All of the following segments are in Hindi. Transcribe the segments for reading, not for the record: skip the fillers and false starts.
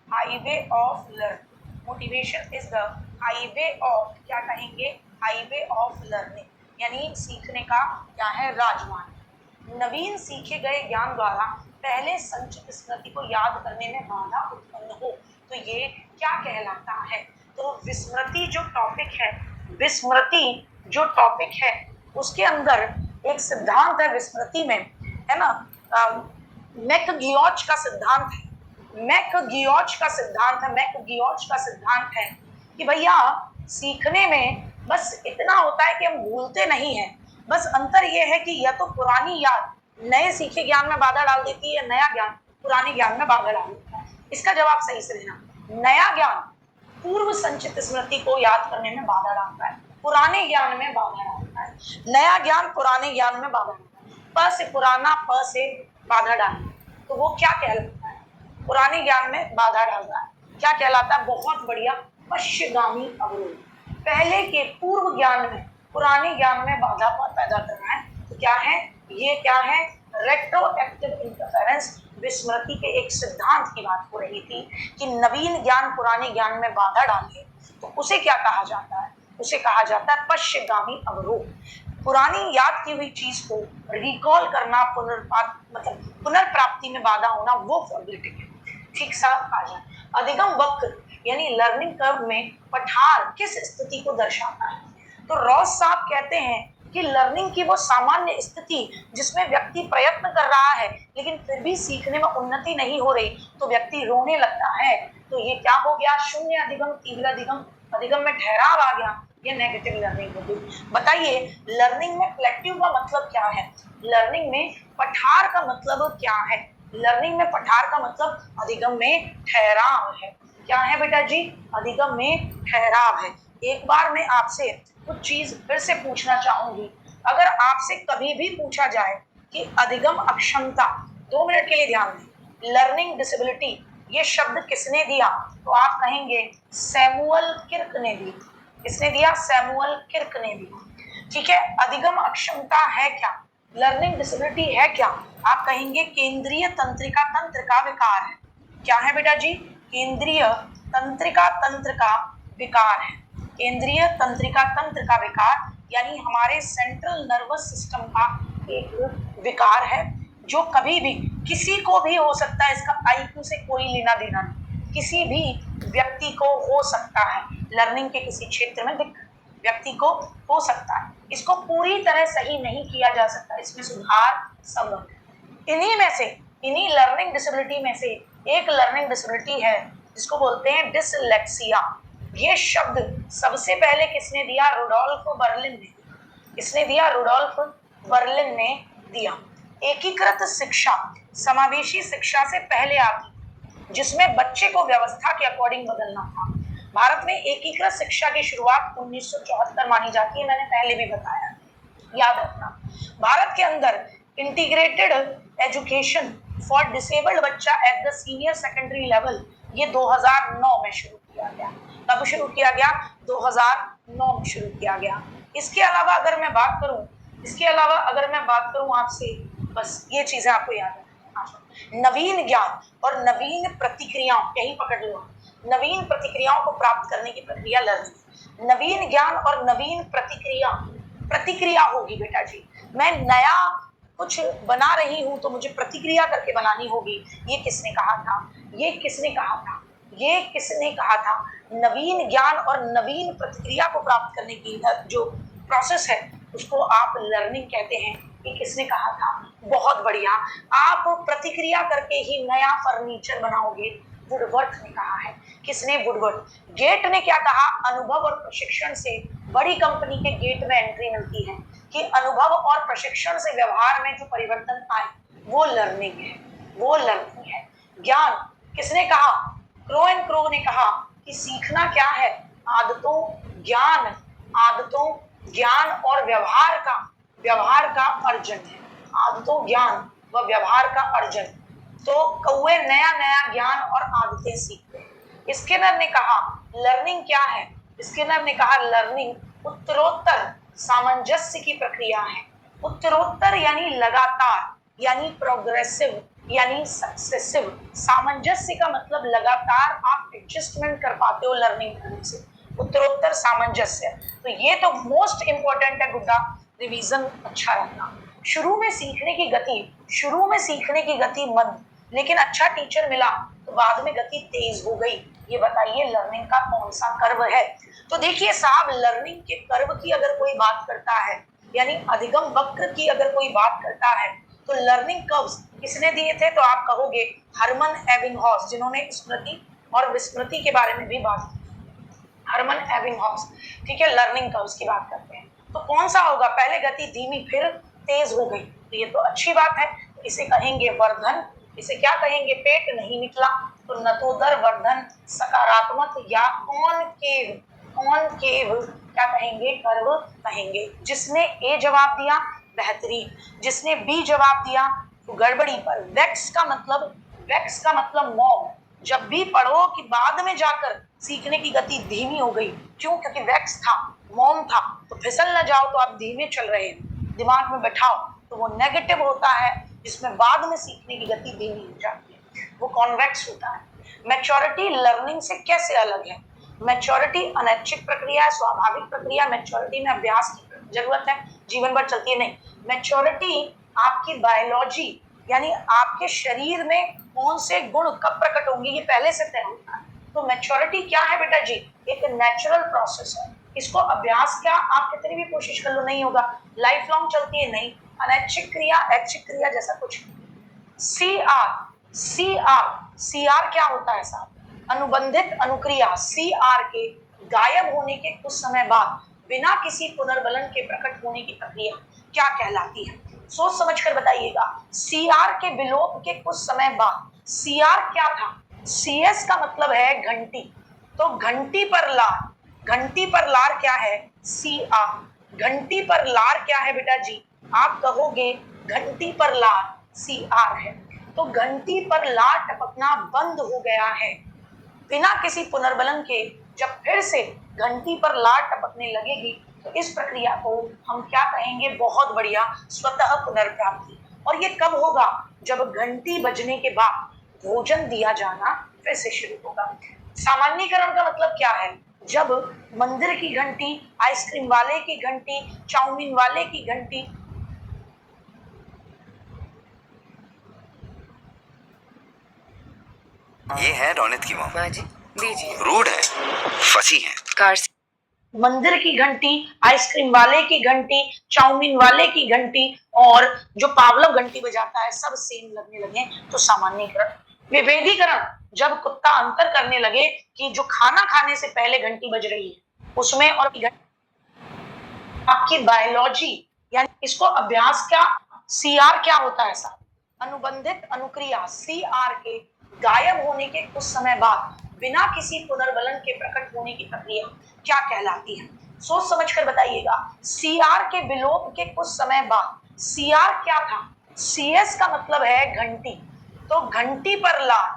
Highway of learning. Motivation is the highway of, क्या कहेंगे, हाईवे ऑफ लर्निंग, यानी सीखने का क्या है, राजमार्ग। नवीन सीखे गए ज्ञान द्वारा पहले संचित स्मृति को याद करने में बाधा उत्पन्न हो तो ये क्या कहलाता है। तो विस्मृति जो टॉपिक है, विस्मृति जो टॉपिक है उसके अंदर एक सिद्धांत है विस्मृति में, है ना, मैकगियोच का सिद्धांत है। मैकगियोच का सिद्धांत है, मैकगियोच का सिद्धांत है कि भैया सीखने में बस इतना होता है कि हम भूलते नहीं हैं, बस अंतर यह है कि या तो पुरानी याद नए सीखे ज्ञान में बाधा डाल देती है, नया ज्ञान पुराने ज्ञान में बाधा डाल देता है। इसका जवाब सही से लेना, नया ज्ञान पूर्व संचित स्मृति को याद करने में बाधा डालता है, पुराने ज्ञान में बाधा डालता है। नया ज्ञान पुराने ज्ञान में बाधा डालता है, प से पुराना, प से बाधा डालना, तो वो क्या कहलाता है, पुराने ज्ञान में बाधा डालता है, क्या कहलाता है, बहुत बढ़िया, पश्चिगामी अवरोध। पहले के पूर्व ज्ञान में पुराने ज्ञान में बाधा पैदा करना है, तो क्या है, ये क्या है, रेट्रोएक्टिव इंटरफेरेंस। विस्मृति के एक सिद्धांत की बात हो रही थी कि नवीन ज्ञान पुराने ज्ञान में बाधा डाले तो उसे क्या कहा जाता है, उसे कहा जाता है पश्चिगामी अवरोध। पुरानी याद की हुई चीज को रिकॉल करना, मतलब पुनर्प्राप्ति में बाधा होना, वो फॉर्गेटिंग है। ठीक सा आ जाए। अधिगम वक्र यानी लर्निंग कर्व में पठार किस स्थिति को दर्शाता है। तो रॉस साहब कहते हैं कि लर्निंग की वो सामान्य स्थिति जिसमें व्यक्ति प्रयत्न कर रहा है लेकिन फिर भी सीखने में उन्नति नहीं हो रही तो व्यक्ति रोने लगता है। तो ये क्या हो गया, शून्य अधिगम, तीव्र अधिगम, अधिगम में ठहराव आ गया, ये नेगेटिव लर्निंग होगी। बताइए लर्निंग में प्लेट्यू का मतलब क्या है, लर्निंग में पठार का मतलब क्या है। लर्निंग में पठार का मतलब अधिगम में ठहराव है। क्या है बेटा जी, अधिगम में ठहराव है। एक बार मैं आपसे कुछ चीज फिर से पूछना चाहूंगी, अगर आपसे कभी भी पूछा जाए कि अधिगम अक्षमता, 2 मिनट के लिए ध्यान दें, लर्निंग डिसेबिलिटी ये शब्द किसने दिया, तो आप कहेंगे सैमुअल किर्क ने दी। किसने दिया, सैमुअल किर्क ने दी। ठीक है, अधिगम अक्षमता है क्या, लर्निंग डिसेबिलिटी है क्या, आप कहेंगे केंद्रीय तंत्रिका तंत्र का विकार है। क्या है बेटा जी, केंद्रीय तंत्रिका तंत्र का विकार है। केंद्रीय तंत्रिका तंत्र का विकार यानी हमारे सेंट्रल नर्वस सिस्टम का एक विकार है जो कभी भी किसी को भी हो सकता है, इसका आईक्यू से कोई लेना देना नहीं, किसी भी व्यक्ति को हो सकता है, लर्निंग के किसी क्षेत्र में दिक्कत व्यक्ति को हो सकता है, इसको पूरी तरह सही नहीं किया जा सकता, इसमें सुधार संभव है। इन्हीं में से, इन्हीं लर्निंग डिसेबिलिटी में से एक लर्निंग डिसेबिलिटी है जिसको बोलते हैं डिसलेक्सिया। ये शब्द सबसे पहले किसने दिया, रुडोल्फ बर्लिन ने। किसने दिया, रुडोल्फ बर्लिन ने दिया। एकीकृत शिक्षा समावेशी शिक्षा से पहले आती जिसमें बच्चे को व्यवस्था के अकॉर्डिंग बदलना था। भारत में एकीकृत शिक्षा की शुरुआत 1974 मानी जाती है, मैंने पहले भी बताया, याद रखना। भारत के अंदर इंटीग्रेटेड एजुकेशन फॉर डिसेबल्ड बच्चा at the senior secondary level ये 2009 में शुरू किया गया। कब शुरू किया गया, 2009 में शुरू किया गया। इसके अलावा अगर मैं बात करूं, इसके अलावा अगर मैं बात करूं आपसे, बस ये चीजें आपको याद है, नवीन ज्ञान और नवीन प्रतिक्रियाओं, यही पकड़ लो, नवीन प्रतिक्रियाओं को प्राप्त करने की प्रक्रिया लर्निंग। नवीन ज्ञान और नवीन प्रतिक्रिया, प्रतिक्रिया होगी बेटा जी, मैं नया कुछ बना रही हूं तो मुझे प्रतिक्रिया करके बनानी होगी। ये किसने कहा था, ये किसने कहा था, ये किसने कहा था, नवीन ज्ञान और नवीन प्रतिक्रिया को प्राप्त करने की जो प्रोसेस है उसको आप लर्निंग कहते हैं। ये किसने कहा था, बहुत बढ़िया, आप प्रतिक्रिया करके ही नया फर्नीचर बनाओगे, वुडवर्थ ने कहा है। किसने, वुडवर्थ। गेट ने क्या कहा, अनुभव और प्रशिक्षण से बड़ी कंपनी के गेट में एंट्री मिलती है कि अनुभव और प्रशिक्षण से व्यवहार में जो परिवर्तन आए वो लर्निंग है, वो लर्निंग है। ज्ञान किसने कहा, क्रो एंड क्रो ने कहा कि सीखना क्या है, आदतों, ज्ञान, आदतों, ज्ञान और व्यवहार का अर्जन है। आदतों, ज्ञान व व्यवहार का अर्जन। तो कौवे नया नया ज्ञान और आदतें सीखते हैं। स्किनर ने कहा लर्निंग क्या है, स्किनर ने कहा लर्निंग उत्तरोत्तर सामंजस्य की प्रक्रिया है। उत्तरोत्तर यानी लगातार, यानी प्रोग्रेसिव, यानी सक्सेसिव। सामंजस्य का मतलब लगातार आप एडजस्टमेंट कर पाते हो लर्निंग करने से, उत्तरोत्तर सामंजस्य। तो ये तो मोस्ट इंपॉर्टेंट है गुड्डा, रिवीजन अच्छा रखना। शुरू में सीखने की गति मंद, लेकिन अच्छा टीचर मिला तो बाद में गति तेज हो गई। ये बताइए लर्निंग का कौन सा कर्व है? तो देखिए साहब, लर्निंग के कर्व की अगर कोई बात करता है, यानी अधिगम वक्र की अगर कोई बात करता है, तो लर्निंग कर्व्स किसने दिए थे? तो आप कहोगे हरमन एबिंगहॉस, जिन्होंने स्मृति और विस्मृति के बारे में भी बात की। हरमन एबिंगहॉस, ठीक है। लर्निंग कर्व्स की बात करते हैं तो कौन सा होगा? पहले गति धीमी फिर तेज हो गई, तो ये तो अच्छी बात है। इसे कहेंगे वर्धन। इसे क्या कहेंगे? पेट नहीं निकला तो नतोदर वर्धन सकारात्मक या कॉनकेव, कॉनकेव क्या कहेंगे? कर्व कहेंगे। जिसने ए जवाब दिया बेहतरीन, जिसने बी जवाब दिया तो गड़बड़ी पर। वेक्स का मतलब मॉब। जब भी पढ़ो कि बाद में जाकर सीखने की गति धीमी हो गई, क्यों? क्योंकि वैक्स था, मॉम था, तो फिसल ना जाओ तो आप धीमे चल रहे हैं, दिमाग में बैठाओ, तो वो नेगेटिव होता है, जिसमें बाद में सीखने की गति धीमी हो जाती है, वो कॉन्वेक्स होता है। मैच्योरिटी लर्निंग से कैसे अलग है? मैच्योरिटी अनैच्छिक प्रक्रिया है, स्वाभाविक प्रक्रिया। मैच्योरिटी में अभ्यास की जरूरत है, जीवन भर चलती है नहीं। मैच्योरिटी आपकी बायोलॉजी, यानी आपके शरीर में कौन से गुण कब प्रकट होंगे, ये पहले से तय होता है। तो मैच्योरिटी क्या है बेटा जी? एक नेचुरल प्रोसेस है। इसको अभ्यास क्या आप कितनी भी कोशिश कर लो नहीं होगा, लाइफ लॉन्ग चलती है नहीं। अनैच्छिक क्रिया, ऐच्छिक क्रिया जैसा कुछ। सीआर क्या होता है साहब? अनुबंधित अनुक्रिया। सीआर के गायब होने के कुछ समय बाद बिना किसी पुनर्बलन के प्रकट होने की प्रक्रिया क्या कहलाती है? सोच समझ कर बताइएगा। सीआर के विलोप के कुछ समय बाद, सीआर क्या था? सीएस का मतलब है घंटी, तो घंटी पर लार, घंटी पर लार क्या है? सीआर। घंटी पर लार क्या है बेटा जी? आप कहोगे घंटी पर लार सीआर है। तो घंटी पर लार टपकना बंद हो गया है बिना किसी पुनर्बलन के। जब फिर से घंटी पर लार टपकने लगेगी तो इस प्रक्रिया को हम क्या कहेंगे? बहुत बढ़िया, स्वतः पुनर्प्राप्ति। और ये कब होगा? जब घंटी बजने के बाद भोजन दिया जाना फिर से शुरू होगा। सामान्यीकरण का मतलब क्या है? जब मंदिर की घंटी, आइसक्रीम वाले की घंटी, चाउमीन वाले की घंटी, ये है रौनक की मॉम। माँ जी दीजिए। रूड है, फसी है, कार से मंदिर की घंटी, आइसक्रीम वाले की घंटी, चाउमीन वाले की घंटी और जो पावलव घंटी बजाता है, सब सेम लगने लगे तो सामान्यीकरण। विभेदीकरण, जब कुत्ता अंतर करने लगे कि जो खाना खाने से पहले घंटी बज रही है उसमें और आपकी बायोलॉजी, यानी इसको अभ्यास क्या? सीआर क्या होता है साहब? अनुबंधित अनुक्रिया। सीआर के गायब होने के कुछ समय बाद बिना किसी पुनर्बलन के प्रकट होने की प्रक्रिया क्या कहलाती है? सोच समझ कर बताइएगा। सीआर के विलोप के कुछ समय बाद, सीआर क्या था? सीएस का मतलब है घंटी, तो घंटी पर लार,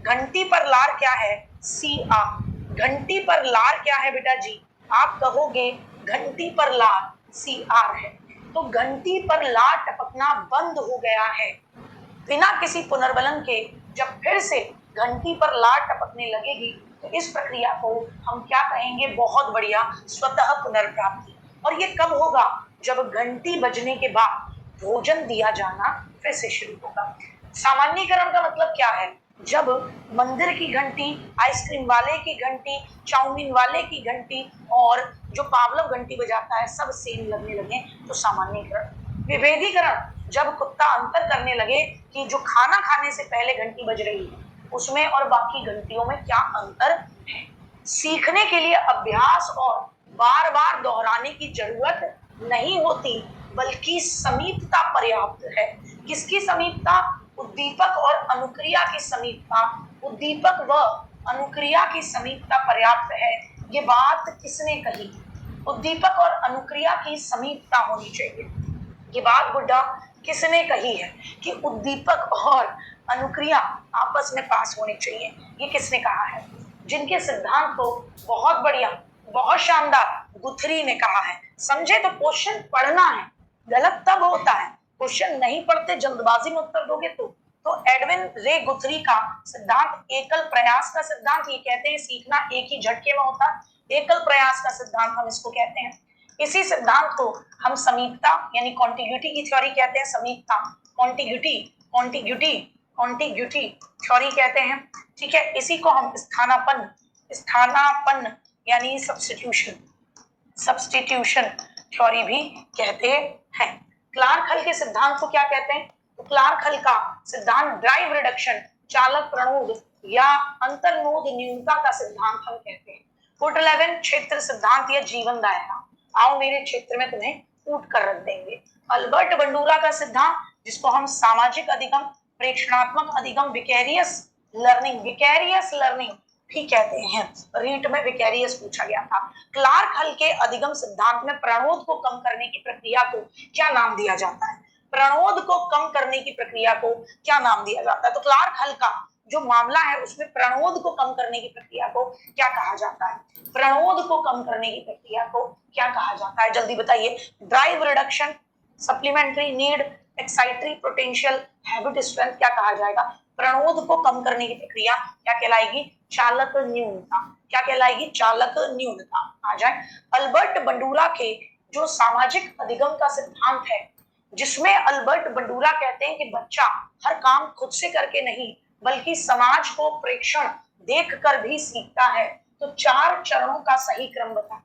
घंटी पर लार क्या है? सीआर। घंटी पर लार क्या है बेटा जी? आप कहोगे घंटी पर लार सीआर है। तो घंटी पर लार टपकना बंद हो गया है बिना किसी पुनर्बलन के। जब फिर से घंटी पर लार टपकने लगेगी तो इस प्रक्रिया को हम क्या कहेंगे? बहुत बढ़िया, स्वतः पुनर्प्राप्ति। और ये कब होगा? जब घंटी बजने के बाद भोजन दिया जाना फिर से शुरू होगा। सामान्यीकरण का मतलब क्या है? जब मंदिर की घंटी, आइसक्रीम वाले की घंटी, चाउमीन वाले की घंटी और जो पावलव घंटी बजाता है, सब सेम लगने लगे तो सामान्यीकरण। विभेदीकरण, जब कुत्ता अंतर करने लगे कि जो खाना खाने से पहले घंटी बज रही है उसमें और बाकी घंटियों में क्या अंतर है। सीखने के लिए अभ्यास और बार बार दोहराने की जरूरत नहीं होती, बल्कि समीपता पर्याप्त है। किसकी समीपता? उद्दीपक और अनुक्रिया की समीपता। उद्दीपक व अनुक्रिया की समीपता पर्याप्त है। ये बात किसने कही? उद्दीपक और अनुक्रिया की समीपता होनी चाहिए। ये बात गुड्डा किसने कही है कि उद्दीपक और अनुक्रिया आपस में पास होनी चाहिए? ये किसने कहा है? जिनके सिद्धांत को बहुत बढ़िया, बहुत शानदार गुथरी ने कहा है। समझे? तो क्वेश्चन पढ़ना है, गलत तब होता है क्वेश्चन नहीं पढ़ते, जल्दबाजी में उत्तर दोगे तो तो एडविन रे गुथरी का सिद्धांत एकल प्रयास का सिद्धांत, ये कहते हैं सीखना एक ही झटके में होता है, एकल प्रयास का सिद्धांत हम इसको कहते हैं। इसी सिद्धांत को हम समीपता यानी कॉन्टिग्यूटी की थ्योरी कहते हैं, समीपता कॉन्टिग्यूटी कॉन्टिग्यूटी कॉन्टिग्यूटी थ्योरी कहते हैं, ठीक है। इसी को हम स्थानापन्न यानी सब्स्टिट्यूशन थ्योरी भी कहते हैं। क्लार्क हल के सिद्धांत को क्या कहते हैं? तो क्लार्क हल का सिद्धांत ड्राइव रिडक्शन, चालक प्रणोद या अंतर्नोद न्यूनता का सिद्धांत हम कहते हैं। फुट 11 क्षेत्र सिद्धांत या जीवन दायरा, आओ मेरे क्षेत्र में तुम्हें कूट कर रख देंगे। अल्बर्ट बंडूरा का सिद्धांत, जिसको हम सामाजिक अधिगम, प्रेक्षणात्मक अधिगम, विकेरियस लर्निंग भी कहते हैं। रीट में विकेरियस पूछा गया था। क्लार्क हल के अधिगम सिद्धांत में प्रणोद को कम करने की प्रक्रिया को क्या नाम दिया जाता है? प्रणोद को कम करने की प्रक्रिया को क्या नाम दिया जाता है? तो क्लार्क हल का जो मामला है उसमें प्रणोद को कम करने की प्रक्रिया को क्या कहा जाता है? प्रणोद को कम करने की प्रक्रिया को क्या कहा जाता है? जल्दी बताइए। Drive reduction, supplementary need, excitatory potential, habit strength क्या कहा जाएगा? प्रणोद को कम करने की प्रक्रिया क्या कहलाएगी? चालक न्यूनता। क्या कहलाएगी? चालक न्यूनता। आ जाए। अल्बर्ट बंडूरा के जो सामाजिक अधिगम का सिद्धांत है, जिसमें अल्बर्ट बंडूरा कहते हैं कि बच्चा हर काम खुद से करके नहीं बल्कि समाज को प्रेक्षण देखकर भी सीखता है। तो 4 चरणों का सही क्रम बताओ।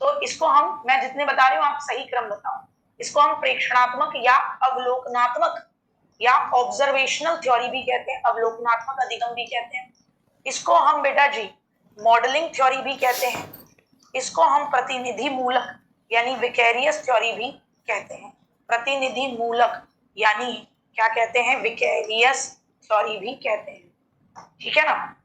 तो इसको मैं जितने बता रही हूँ आप सही क्रम बताओ। इसको हम प्रेक्षणात्मक या अवलोकनात्मक या ऑब्जर्वेशनल थ्योरी भी कहते हैं, अवलोकनात्मक अधिगम भी कहते हैं। इसको हम बेटा जी मॉडलिंग थ्योरी भी कहते हैं। इसको हम प्रतिनिधि मूलक यानी विकेरियस थ्योरी भी कहते हैं। प्रतिनिधि मूलक यानी क्या कहते हैं? विकेरियस थ्योरी भी कहते हैं, ठीक है ना।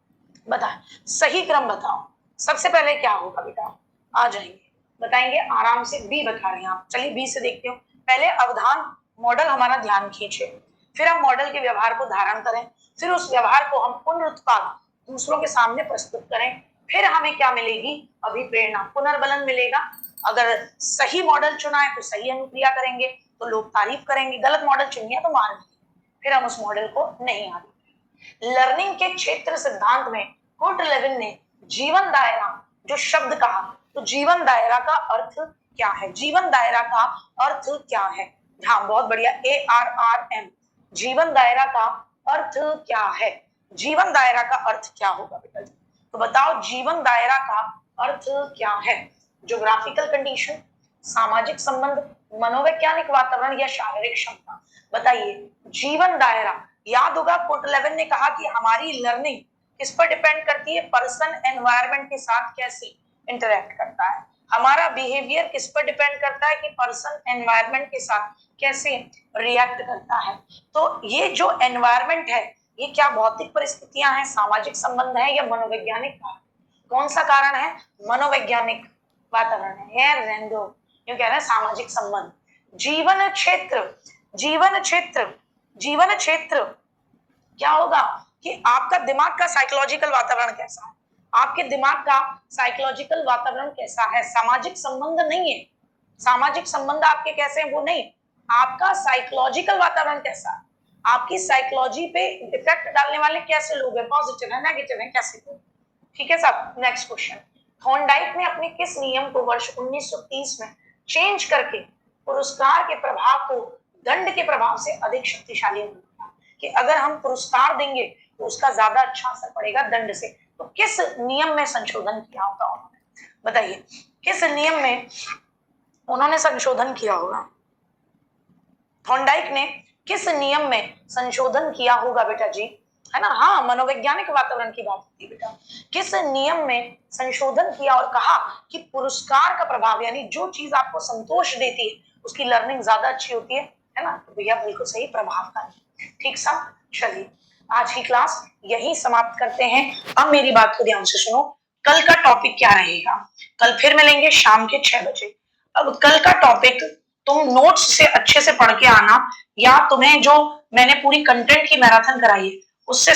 बताएं, सही क्रम बताओ। सबसे पहले क्या होगा बेटा? आ जाएंगे, बताएंगे आराम से। बी बता रहे हैं आप, चलिए बी से देखते हो। पहले अवधान मॉडल हमारा ध्यान खींचे, फिर हम मॉडल के व्यवहार को धारण करें, फिर उस व्यवहार को हम पुनरुत्पाद दूसरों के सामने प्रस्तुत करें, फिर हमें क्या मिलेगी? अभिप्रेरणा, पुनर्बलन मिलेगा। अगर सही मॉडल चुना है तो सही अनुक्रिया करेंगे तो लोग तारीफ करेंगे, गलत मॉडल चुन लिया तो मार देंगे, फिर हम उस मॉडल को नहीं आगे। लर्निंग के क्षेत्र सिद्धांत में फुट 11 ने जीवन दायरा जो शब्द कहा, तो जीवन दायरा का अर्थ क्या है? जीवन दायरा का अर्थ क्या है? हाँ बहुत बढ़िया, ARRM। जीवन दायरा का अर्थ क्या है? जीवन दायरा का अर्थ क्या होगा बेटा? तो बताओ जीवन दायरा का अर्थ क्या है? ज्योग्राफिकल कंडीशन, सामाजिक संबंध, मनोवैज्ञानिक वातावरण या शारीरिक क्षमता। बताइए जीवन दायरा। याद होगा फुट 11 ने कहा कि हमारी लर्निंग किस पर डिपेंड करती है? पर्सन एनवायरनमेंट के साथ कैसे इंटरेक्ट करता है। हमारा बिहेवियर किस पर डिपेंड करता है? कि पर्सन एनवायरनमेंट के साथ कैसे रिएक्ट करता है। तो ये जो एनवायरनमेंट है ये क्या भौतिक परिस्थितियां हैं, सामाजिक संबंध है या मनोवैज्ञानिक कारण? कौन सा कारण है? मनोवैज्ञानिक वातावरण है। यार रेंडो ये कह रहे हैं सामाजिक संबंध। जीवन क्षेत्र, जीवन क्षेत्र, जीवन क्षेत्र क्या होगा? कि आपका दिमाग का साइकोलॉजिकल वातावरण कैसा है, आपके दिमाग का साइकोलॉजिकल वातावरण कैसा है। सामाजिक संबंध नहीं है, सामाजिक संबंध आपके कैसे हैं वो नहीं, आपका साइकोलॉजिकल वातावरण कैसा है, आपकी साइकोलॉजी पे इफेक्ट डालने वाले कैसे लोग हैं, पॉजिटिव है नेगेटिव है, कैसे लोग। ठीक है साहब। नेक्स्ट क्वेश्चन, थॉर्नडाइक ने अपने किस नियम को वर्ष 1930 में चेंज करके पुरस्कार के प्रभाव को दंड के प्रभाव से अधिक शक्तिशाली बनाया? कि अगर हम पुरस्कार देंगे तो उसका ज्यादा अच्छा असर पड़ेगा दंड से। तो किस नियम में संशोधन किया होगा उन्होंने? बताइए किस नियम में उन्होंने संशोधन किया होगा? थॉर्नडाइक ने किस नियम में संशोधन किया होगा बेटा जी? है ना, हाँ मनोवैज्ञानिक वातावरण की बात होती है बेटा। किस नियम में संशोधन किया और कहा कि पुरस्कार का प्रभाव यानी जो चीज आपको संतोष देती है उसकी लर्निंग ज्यादा अच्छी होती है ना। तो भैया बिल्कुल सही, प्रभावकारी। ठीक साहब, चलिए आज की क्लास यही समाप्त करते हैं। अब मेरी बात को ध्यान से सुनो, कल का टॉपिक क्या रहेगा? कल फिर मिलेंगे शाम के 6 बजे। अब कल का टॉपिक तुम नोट्स से अच्छे से पढ़ के आना, या तुम्हें जो मैंने पूरी कंटेंट की मैराथन कराई है उससे